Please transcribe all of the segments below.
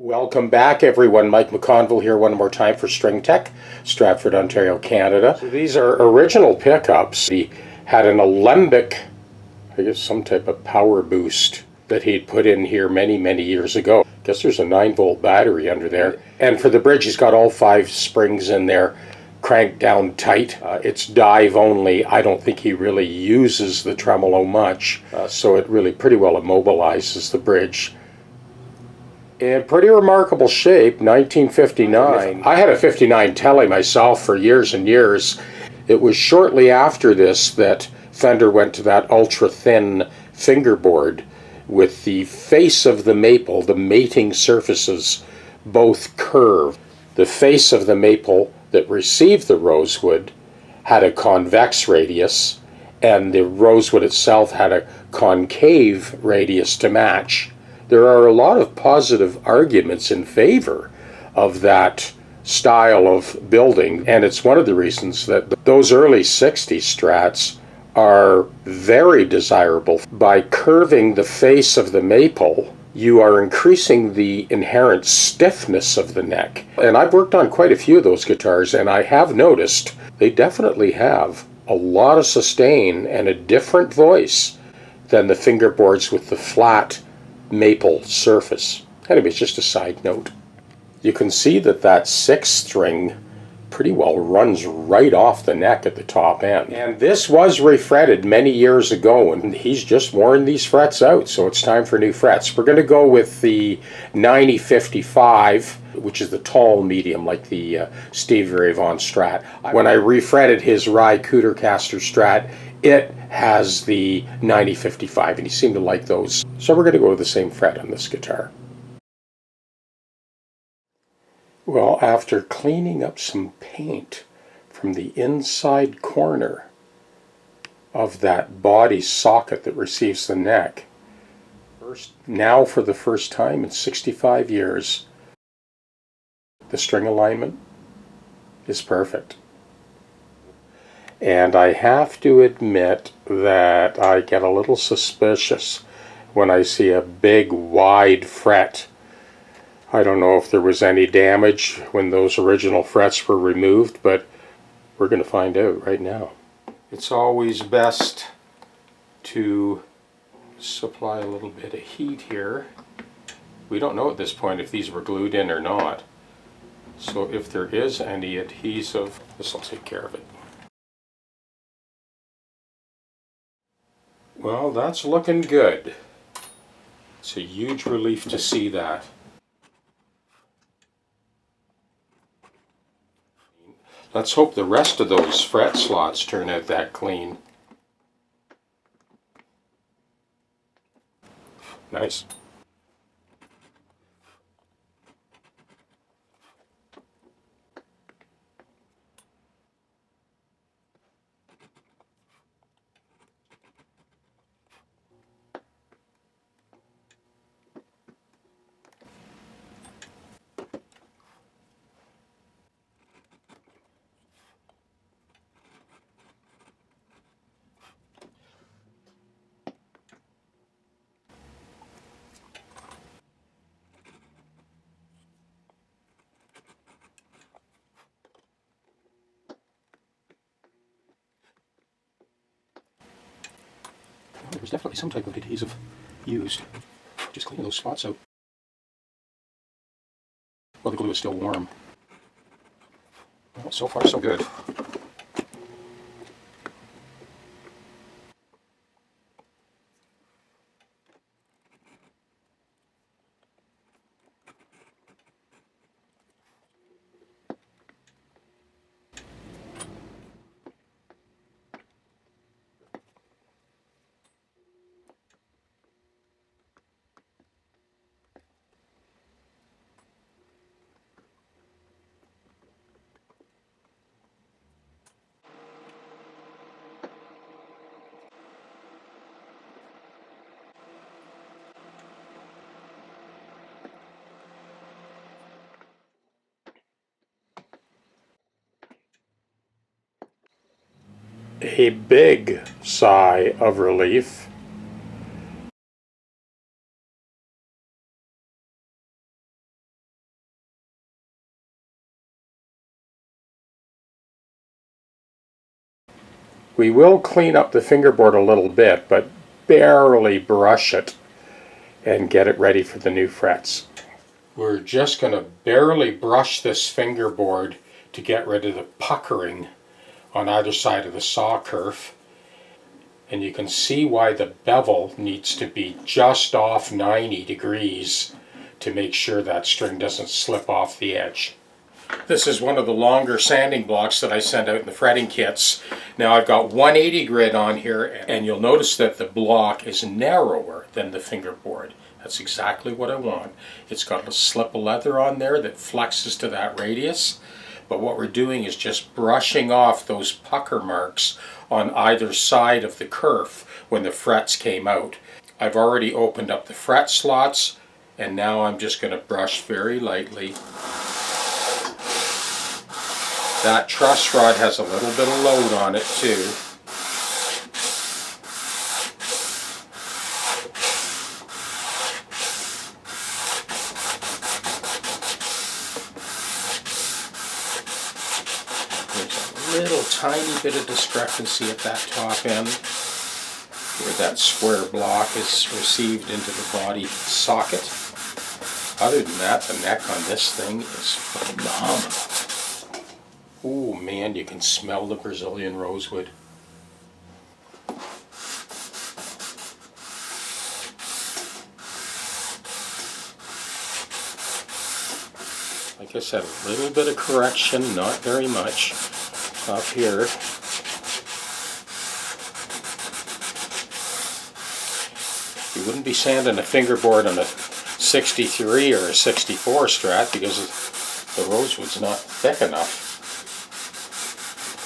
Welcome back, everyone. Mike McConville here one more time for StringTech, Stratford, Ontario, Canada. So these are original pickups. He had an alembic, I guess some type of power boost that he'd put in here many years ago. I guess there's a 9-volt battery under there. And for the bridge, he's got all 5 springs in there, cranked down tight. It's dive only. I don't think he really uses the tremolo much, so it really pretty well immobilizes the bridge. In pretty remarkable shape, 1959. I had a 59 Tele myself for years and years. It was shortly after this that Fender went to that ultra-thin fingerboard with the face of the maple, the mating surfaces, both curved. The face of the maple that received the rosewood had a convex radius, and the rosewood itself had a concave radius to match. There are a lot of positive arguments in favor of that style of building, and it's one of the reasons that those early 60s Strats are very desirable. By curving the face of the maple, you are increasing the inherent stiffness of the neck. And I've worked on quite a few of those guitars, and I have noticed they definitely have a lot of sustain and a different voice than the fingerboards with the flat maple surface. Anyways, just a side note. You can see that that 6th string pretty well runs right off the neck at the top end. And this was refretted many years ago, and he's just worn these frets out, so it's time for new frets. We're going to go with the 9055, which is the tall medium, like the Stevie Ray Vaughan Strat. When I refretted his Rye Stratocaster Strat, it has the 9055, and he seemed to like those. So we're going to go with the same fret on this guitar. Well, after cleaning up some paint from the inside corner of that body socket that receives the neck, now for the first time in 65 years, the string alignment is perfect. And I have to admit that I get a little suspicious when I see a big wide fret. I don't know if there was any damage when those original frets were removed, but we're going to find out right now. It's always best to supply a little bit of heat here. We don't know at this point if these were glued in or not. So if there is any adhesive, this will take care of it. Well, that's looking good. It's a huge relief to see that. Let's hope the rest of those fret slots turn out that clean. Nice. There was definitely some type of adhesive used. Just cleaning those spots out. Well, the glue is still warm. Well, so far so good. A big sigh of relief. We will clean up the fingerboard a little bit, but barely brush it and get it ready for the new frets. We're just going to barely brush this fingerboard to get rid of the puckering on either side of the saw kerf. And you can see why the bevel needs to be just off 90 degrees to make sure that string doesn't slip off the edge. This is one of the longer sanding blocks that I send out in the fretting kits. Now I've got 180 grit on here, and you'll notice that the block is narrower than the fingerboard. That's exactly what I want. It's got a slip of leather on there that flexes to that radius. But what we're doing is just brushing off those pucker marks on either side of the kerf when the frets came out. I've already opened up the fret slots, and now I'm just going to brush very lightly. That truss rod has a little bit of load on it too. Little tiny bit of discrepancy at that top end where that square block is received into the body socket. Other than that, the neck on this thing is phenomenal. Ooh man, you can smell the Brazilian rosewood. Like I said, a little bit of correction, not very much. Up here. You wouldn't be sanding a fingerboard on a 63 or a 64 Strat because the rosewood's not thick enough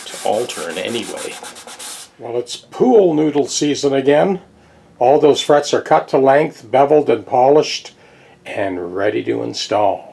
to alter in any way. Well, it's pool noodle season again. All those frets are cut to length, beveled and polished, and ready to install.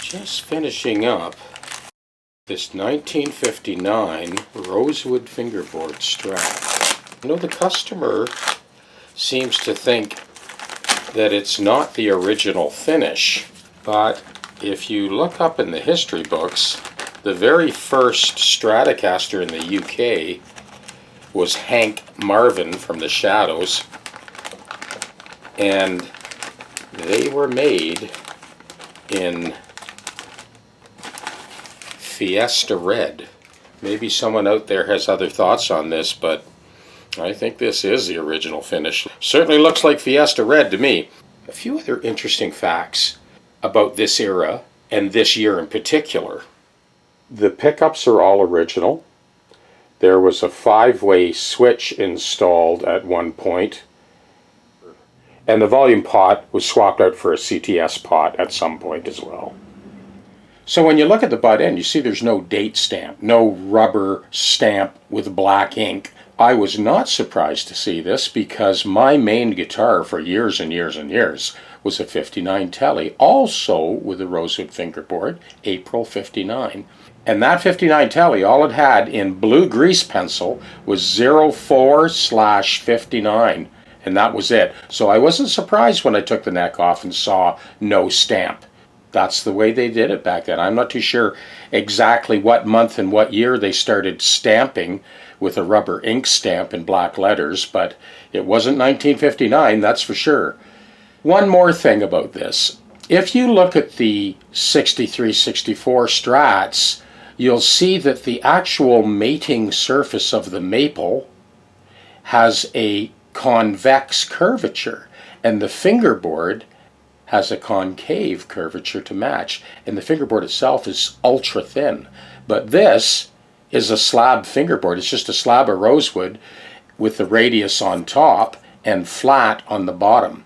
Just finishing up this 1959 rosewood fingerboard strap. You know, the customer seems to think that it's not the original finish, but if you look up in the history books, the very first Stratocaster in the UK was Hank Marvin from the Shadows, and they were made in Fiesta Red. Maybe someone out there has other thoughts on this, but I think this is the original finish. Certainly looks like Fiesta Red to me. A few other interesting facts about this era and this year in particular. The pickups are all original. There was a 5-way switch installed at one point, and the volume pot was swapped out for a CTS pot at some point as well. So when you look at the butt end, you see there's no date stamp, no rubber stamp with black ink. I was not surprised to see this because my main guitar for years and years and years was a 59 Tele, also with a rosewood fingerboard, April 59. And that 59 Tele, all it had in blue grease pencil was 04/59, and that was it. So I wasn't surprised when I took the neck off and saw no stamp. That's the way they did it back then. I'm not too sure exactly what month and what year they started stamping with a rubber ink stamp in black letters, but it wasn't 1959, that's for sure. One more thing about this. If you look at the 63-64 Strats, you'll see that the actual mating surface of the maple has a convex curvature, and the fingerboard has a concave curvature to match, and the fingerboard itself is ultra thin. But this is a slab fingerboard. It's just a slab of rosewood with the radius on top and flat on the bottom.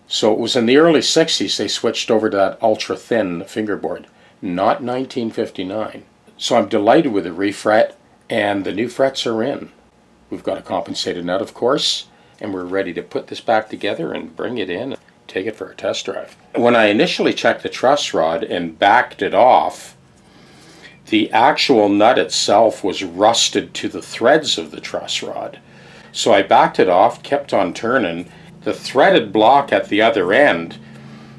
So it was in the early 60s they switched over to that ultra thin fingerboard, not 1959. So I'm delighted with the refret, and the new frets are in. We've got a compensated nut, of course, and we're ready to put this back together and bring it in and take it for a test drive. When I initially checked the truss rod and backed it off, the actual nut itself was rusted to the threads of the truss rod. So I backed it off, kept on turning. The threaded block at the other end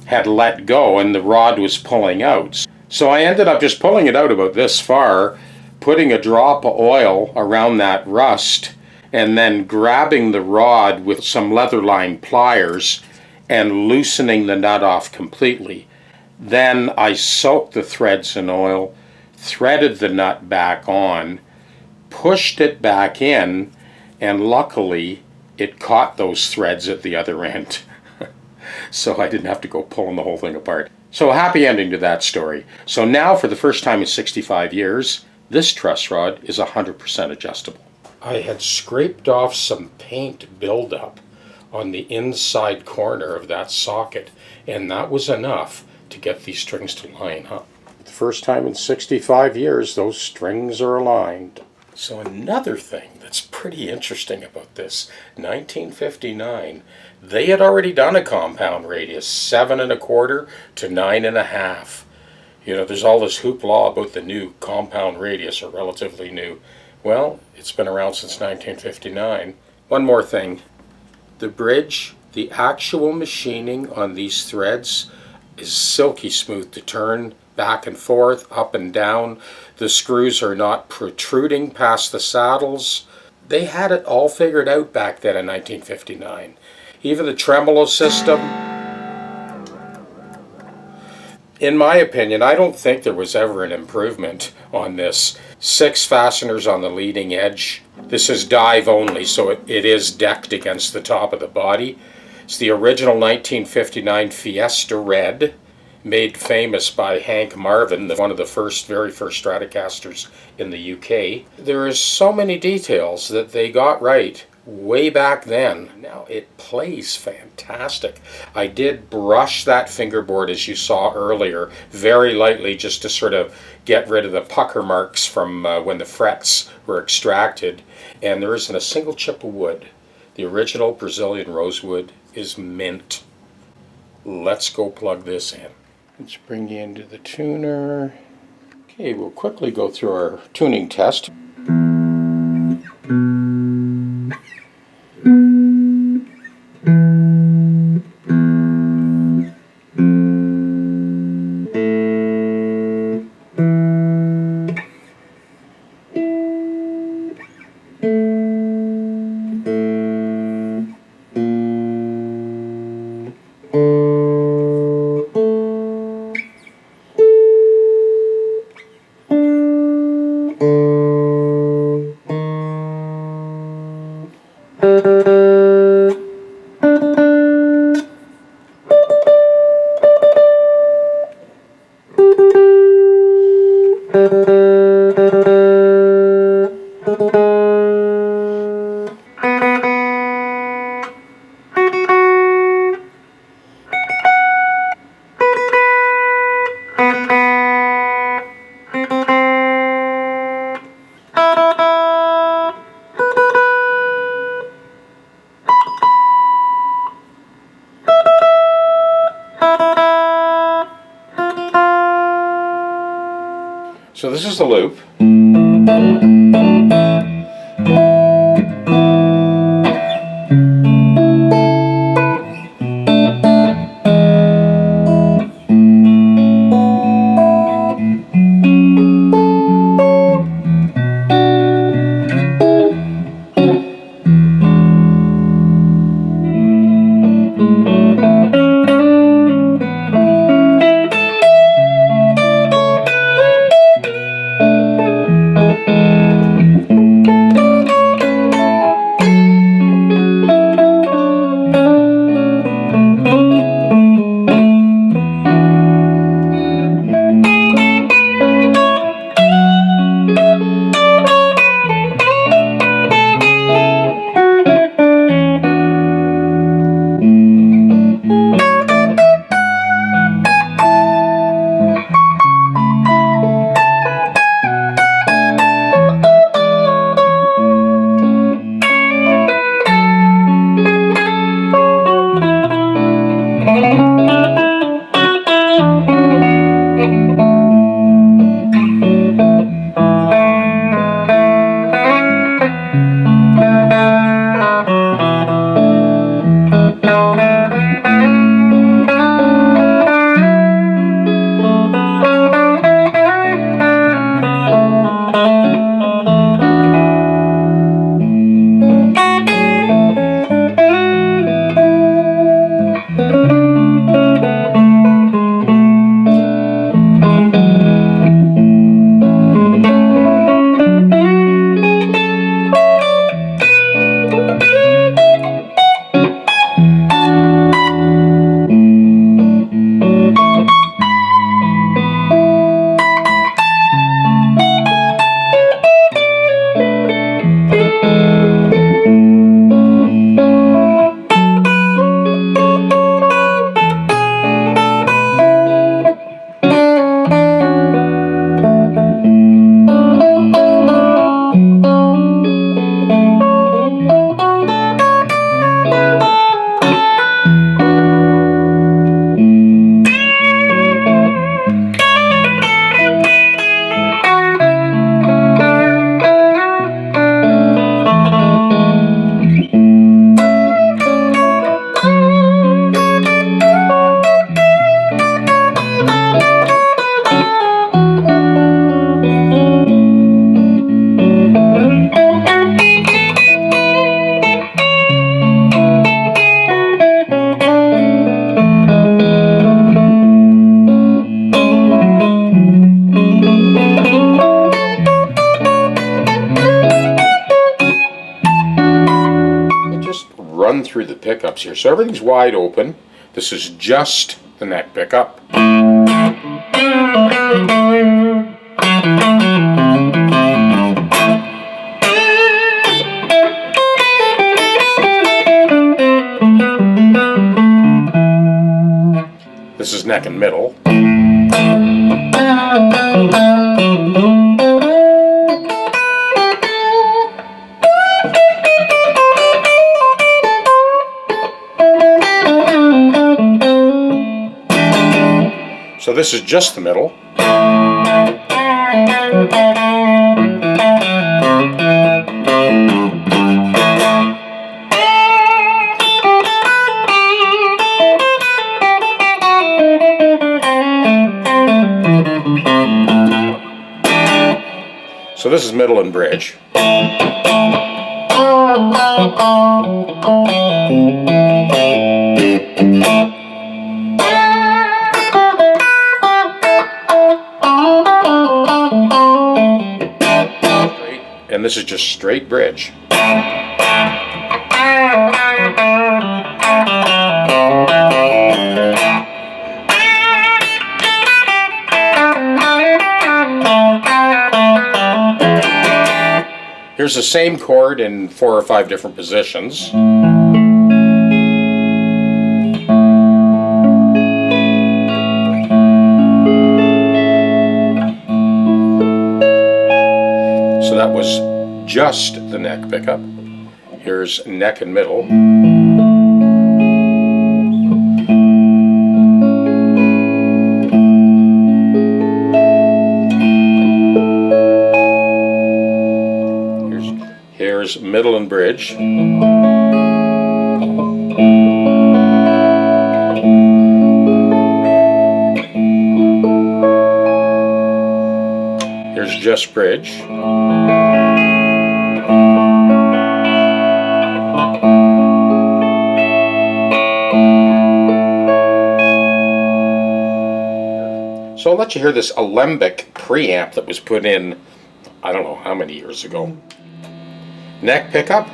had let go and the rod was pulling out. So I ended up just pulling it out about this far, putting a drop of oil around that rust, and then grabbing the rod with some leather-lined pliers and loosening the nut off completely. Then I soaked the threads in oil, threaded the nut back on, pushed it back in, and luckily it caught those threads at the other end. So I didn't have to go pulling the whole thing apart. So a happy ending to that story. So now for the first time in 65 years, this truss rod is 100% adjustable. I had scraped off some paint buildup on the inside corner of that socket, and that was enough to get these strings to line up. The first time in 65 years those strings are aligned. So another thing that's pretty interesting about this, 1959, they had already done a compound radius, 7 1/4 to 9 1/2. You know, there's all this hoopla about the new compound radius, or relatively new. Well, it's been around since 1959. One more thing. The bridge, the actual machining on these threads is silky smooth to turn back and forth, up and down. The screws are not protruding past the saddles. They had it all figured out back then in 1959. Even the tremolo system. In my opinion, I don't think there was ever an improvement on this. 6 fasteners on the leading edge. This is dive only, so it is decked against the top of the body. It's the original 1959 Fiesta Red, made famous by Hank Marvin, one of the very first Stratocasters in the UK. There is so many details that they got right way back then. Now it plays fantastic. I did brush that fingerboard, as you saw earlier, very lightly, just to sort of get rid of the pucker marks from when the frets were extracted, and there isn't a single chip of wood. The original Brazilian rosewood is mint. Let's go plug this in. Let's bring you into the tuner. Okay, we'll quickly go through our tuning test. So this is the loop. Run through the pickups here. So everything's wide open. This is just the neck pickup. This is neck and middle. So this is just the middle. So this is middle and bridge. And this is just straight bridge. Here's the same chord in 4 or 5 different positions. So that was just the neck pickup. Here's neck and middle. Here's middle and bridge. Here's just bridge. So I'll let you hear this alembic preamp that was put in, I don't know how many years ago. Neck pickup.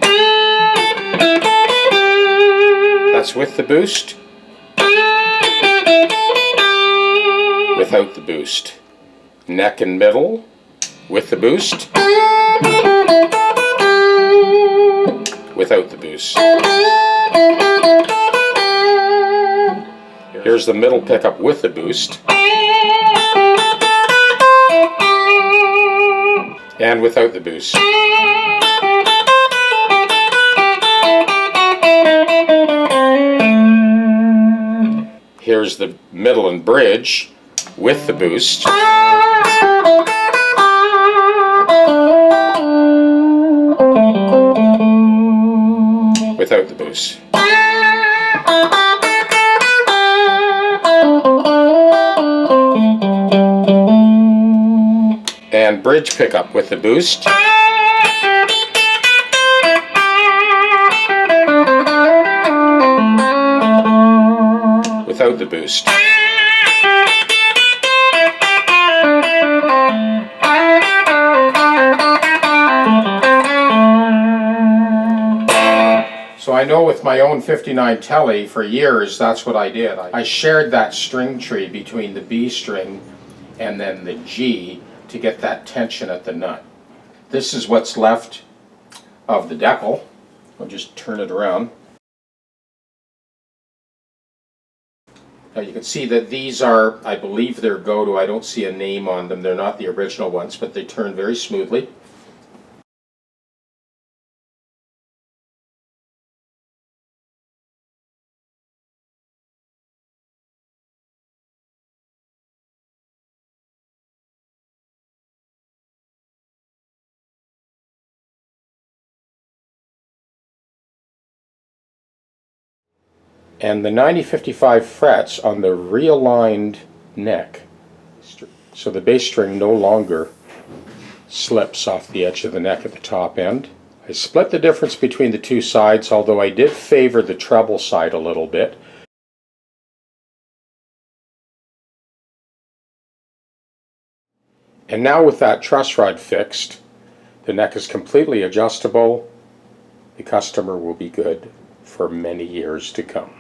That's with the boost. Without the boost. Neck and middle with the boost. Without the boost. Here's the middle pickup with the boost. And without the boost. Here's the middle and bridge with the boost. Without the boost. And bridge pickup with the boost. Without the boost. So I know with my own 59 Tele for years, that's what I did. I shared that string tree between the B string and then the G to get that tension at the nut. This is what's left of the decal. I'll just turn it around. Now you can see that these are, I believe they're Goto. I don't see a name on them. They're not the original ones, but they turn very smoothly. And the 9055 frets on the realigned neck, so the bass string no longer slips off the edge of the neck at the top end. I split the difference between the two sides, although I did favor the treble side a little bit. And now with that truss rod fixed, the neck is completely adjustable. The customer will be good for many years to come.